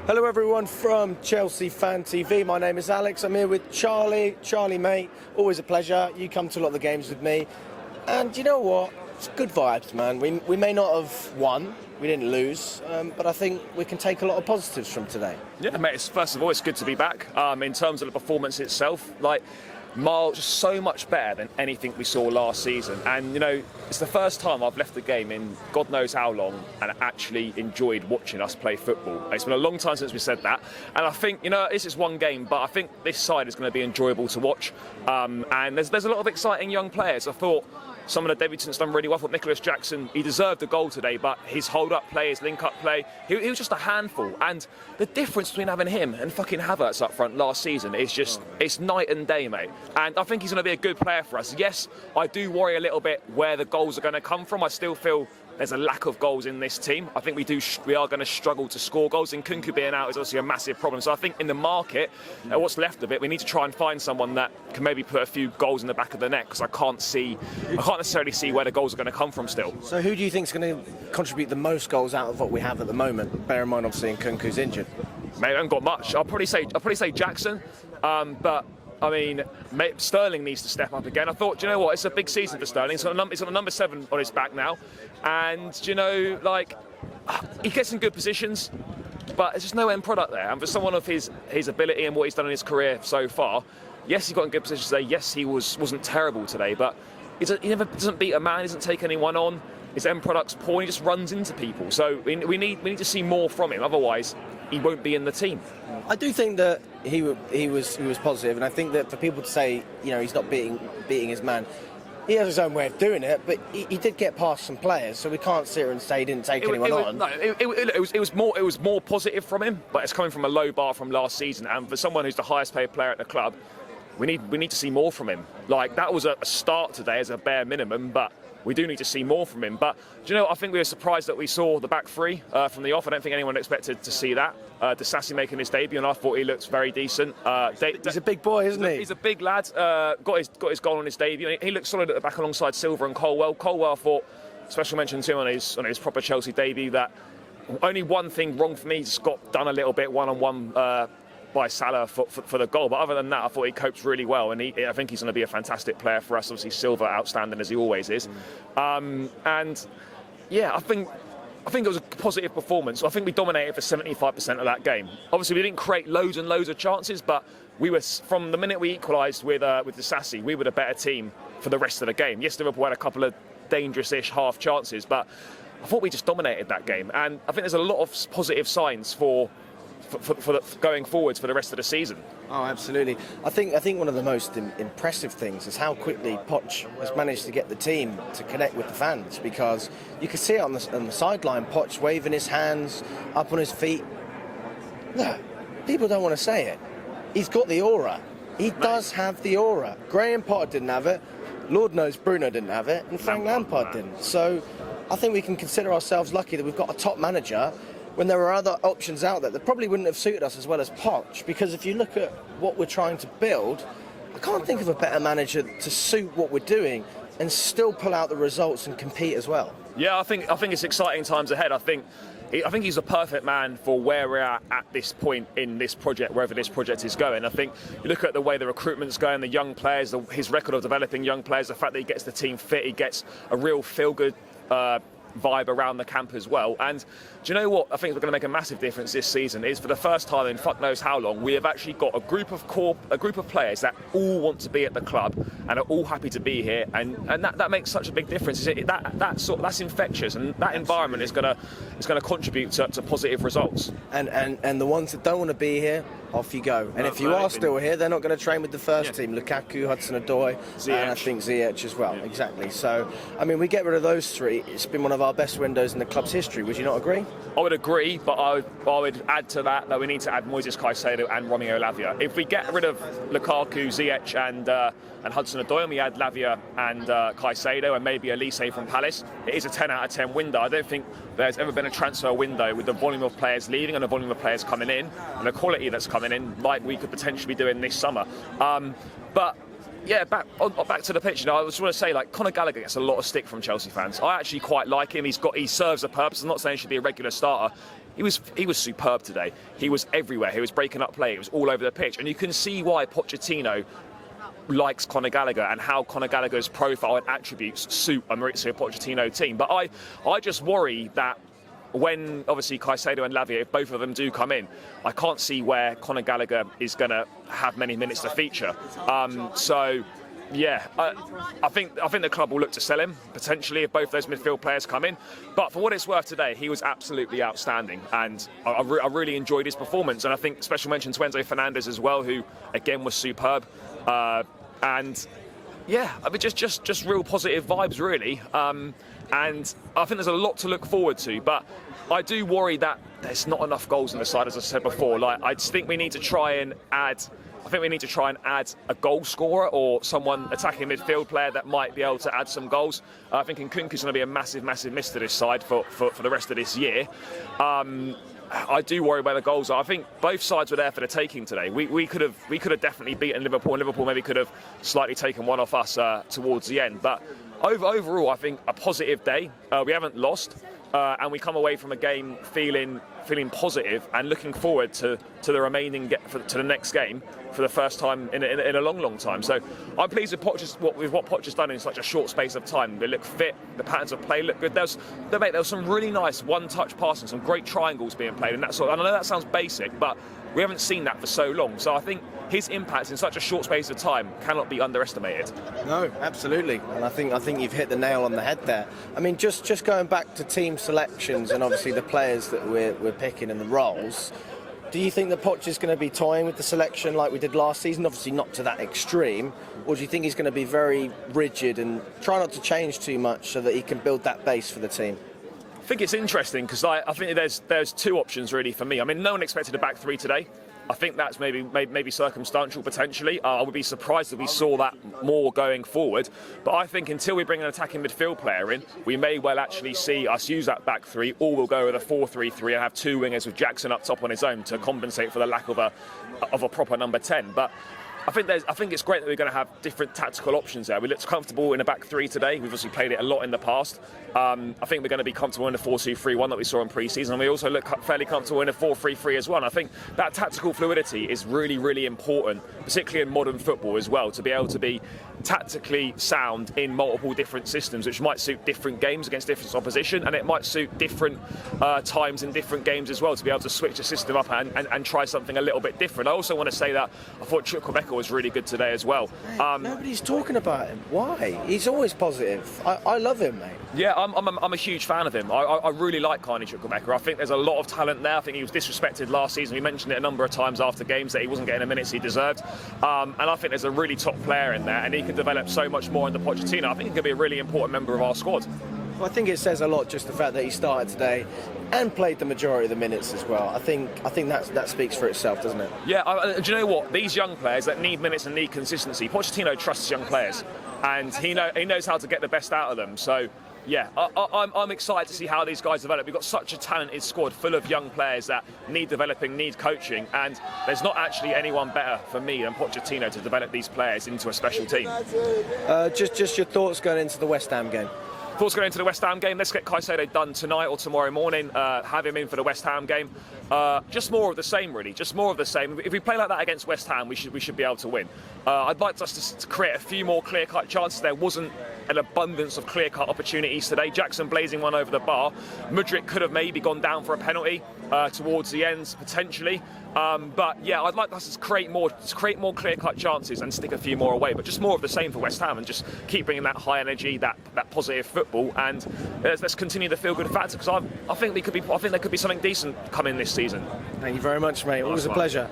Hello everyone from Chelsea Fan TV. My name is Alex. I'm here with Charlie. Charlie, mate, always a pleasure. You come to a lot of the games with me. And you know what? It's good vibes, man. We may not have won. We didn't lose. But I think we can take a lot of positives from today. Yeah, mate, first of all, it's good to be back. In terms of the performance itself, miles, just so much better than anything we saw last season. And, you know, it's the first time I've left the game in God knows how long and actually enjoyed watching us play football. It's been a long time since we said that. And I think, you know, this is one game, but I think this side is going to be enjoyable to watch. And there's a lot of exciting young players. I thought some of the debutants done really well. I thought Nicholas Jackson, he deserved a goal today, but his hold-up play, his link-up play, he was just a handful. And the difference between having him and fucking Havertz up front last season is just, it's night and day, mate. And I think he's going to be a good player for us. Yes, I do worry a little bit where the goals are going to come from. I still feel there's a lack of goals in this team. I think we are going to struggle to score goals, and Kunku being out is obviously a massive problem. So I think in the market, what's left of it, we need to try and find someone that can maybe put a few goals in the back of the net, because I can't necessarily see where the goals are going to come from still. So who do you think is going to contribute the most goals out of what we have at the moment? Bear in mind, obviously, Kunku's injured. Mate, I haven't got much. I'll probably say Jackson, but I mean, Sterling needs to step up again. I thought, you know what, it's a big season for Sterling. It's on a number 7 on his back now. And, you know, he gets in good positions, but there's just no end product there. And for someone of his ability and what he's done in his career so far, yes, he got in good positions today. Yes, he wasn't terrible today, but he never doesn't beat a man, he doesn't take anyone on. His end product's poor, and he just runs into people. So we need to see more from him. Otherwise, he won't be in the team. I do think that he was positive, and I think that for people to say, you know, he's not beating his man, he has his own way of doing it, but he did get past some players, so we can't sit here and say he didn't take anyone on. No, it was more positive from him, but it's coming from a low bar from last season. And for someone who's the highest paid player at the club, we need to see more from him. That was a start today as a bare minimum, but we do need to see more from him. But do you know, I think we were surprised that we saw the back three from the off. I don't think anyone expected to see that. Disasi making his debut, and I thought he looked very decent. He's a big boy, isn't he? He's a big lad. Got his goal on his debut. He looked solid at the back alongside Silva and Colwell. Colwell, I thought, special mention to him on his proper Chelsea debut, that only one thing wrong for me, just got done a little bit one-on-one by Salah for the goal, but other than that, I thought he coped really well, and I think he's going to be a fantastic player for us. Obviously, Silva outstanding as he always is, and yeah, I think it was a positive performance. I think we dominated for 75% of that game. Obviously, we didn't create loads and loads of chances, but we were, from the minute we equalised with Disasi, we were the better team for the rest of the game. Yes, Liverpool had a couple of dangerous-ish half chances, but I thought we just dominated that game, and I think there's a lot of positive signs for going forwards for the rest of the season. Oh, absolutely. I think one of the most impressive things is how quickly Poch has managed to get the team to connect with the fans, because you can see it on the sideline, Poch waving his hands, up on his feet. Look, people don't want to say it. He's got the aura. He does have the aura. Graham Potter didn't have it. Lord knows Bruno didn't have it, and Frank Lampard didn't. So I think we can consider ourselves lucky that we've got a top manager, when there were other options out there that probably wouldn't have suited us as well as Poch. Because if you look at what we're trying to build, I can't think of a better manager to suit what we're doing and still pull out the results and compete as well. Yeah, I think it's exciting times ahead. I think he's a perfect man for where we're at this point in this project, wherever this project is going. I think you look at the way the recruitment's going, the young players, his record of developing young players, the fact that he gets the team fit, he gets a real feel-good vibe around the camp as well. And do you know what I think is going to make a massive difference this season is, for the first time in fuck knows how long, we have actually got a group of players that all want to be at the club and are all happy to be here, and that makes such a big difference. That's infectious, and that environment is going to contribute to positive results. And the ones that don't want to be here, off you go. And if you are still here, they're not going to train with the first team. Lukaku, Hudson-Odoi, and I think Ziyech as well. Yeah. Exactly. So, I mean, we get rid of those three. It's been one of our best windows in the club's history. Would you not agree? I would agree, but I would add to that we need to add Moises Caicedo and Romeo Lavia. If we get rid of Lukaku, Ziyech and Hudson-Odoi, and we add Lavia and Caicedo and maybe Elise from Palace, it is a 10 out of 10 window. I don't think there's ever been a transfer window with the volume of players leaving and the volume of players coming in and the quality that's coming in, like we could potentially be doing this summer. But yeah, back to the pitch. You know, I just want to say, Conor Gallagher gets a lot of stick from Chelsea fans. I actually quite like him. He serves a purpose. I'm not saying he should be a regular starter. he was superb today. He was everywhere. He was breaking up play. It was all over the pitch, and you can see why Pochettino likes Conor Gallagher and how Conor Gallagher's profile and attributes suit a Mauricio Pochettino team. But I just worry that when obviously Caicedo and Lavia, if both of them do come in, I can't see where Conor Gallagher is going to have many minutes to feature. So yeah, I think the club will look to sell him potentially if both those midfield players come in. But for what it's worth today, he was absolutely outstanding, and I really enjoyed his performance. And I think special mention to Enzo Fernandez as well, who again was superb. And yeah, I mean, just real positive vibes, really. And I think there's a lot to look forward to, but I do worry that there's not enough goals in the side, as I said before. Like, I just think we need to try and add. I think we need to try and add a goal scorer or someone attacking midfield player that might be able to add some goals. I think Nkunku's going to be a massive miss to this side for the rest of this year. I do worry where the goals are. I think both sides were there for the taking today. We could have definitely beaten Liverpool, and Liverpool maybe could have slightly taken one off us towards the end. But overall, I think a positive day. We haven't lost, and we come away from a game feeling positive and looking forward to the remaining to the next game for the first time in a long time. So I'm pleased with what Poch has done in such a short space of time. They look fit, the patterns of play look good. There was some really nice one-touch passing, some great triangles being played, and that sort. I know that sounds basic, but we haven't seen that for so long. So I think his impact in such a short space of time cannot be underestimated. No, absolutely, and I think you've hit the nail on the head there. I mean, just going back to team selections and obviously the players that we're picking and the roles. Do you think that Poch is going to be toying with the selection like we did last season? Obviously not to that extreme. Or do you think he's going to be very rigid and try not to change too much so that he can build that base for the team? I think it's interesting because I think there's two options really for me. I mean, no one expected a back three today. I think that's maybe circumstantial potentially. I would be surprised if we saw that more going forward. But I think until we bring an attacking midfield player in, we may well actually see us use that back three, or we'll go with a 4-3-3 and have two wingers with Jackson up top on his own to compensate for the lack of a proper number 10. But I think it's great that we're going to have different tactical options there. We looked comfortable in a back three today. We've obviously played it a lot in the past. I think we're going to be comfortable in the 4-2-3-1 that we saw in pre-season, and we also look fairly comfortable in a 4-3-3 as well. And I think that tactical fluidity is really, really important, particularly in modern football as well, to be able to be tactically sound in multiple different systems, which might suit different games against different opposition, and it might suit different times in different games as well, to be able to switch the system up and try something a little bit different. I also want to say that I thought Chukwuemeka was really good today as well. Nobody's talking about him. Why? He's always positive. I love him, mate. Yeah, I'm a huge fan of him. I really like Carney Chukwuemeka. I think there's a lot of talent there. I think he was disrespected last season. We mentioned it a number of times after games that he wasn't getting the minutes he deserved. And I think there's a really top player in there, and he can develop so much more under Pochettino. I think he could be a really important member of our squad. Well, I think it says a lot just the fact that he started today and played the majority of the minutes as well. I think that speaks for itself, doesn't it? Yeah, do you know what? These young players that need minutes and need consistency, Pochettino trusts young players, and he knows how to get the best out of them. So yeah, I'm excited to see how these guys develop. We've got such a talented squad full of young players that need developing, need coaching, and there's not actually anyone better for me than Pochettino to develop these players into a special team. Just your thoughts going into the West Ham game. Thoughts going into the West Ham game. Let's get Caicedo done tonight or tomorrow morning. Have him in for the West Ham game. Just more of the same, really. Just more of the same. If we play like that against West Ham, we should be able to win. I'd like us to create a few more clear-cut chances. There wasn't an abundance of clear-cut opportunities today. Jackson blazing one over the bar. Mudryk could have maybe gone down for a penalty towards the ends potentially. But yeah, I'd like us to create more clear-cut chances and stick a few more away. But just more of the same for West Ham, and just keep bringing that high energy, that positive football, and let's continue the feel-good factor, because I think there could be something decent coming this season. Thank you very much, mate. Always a pleasure.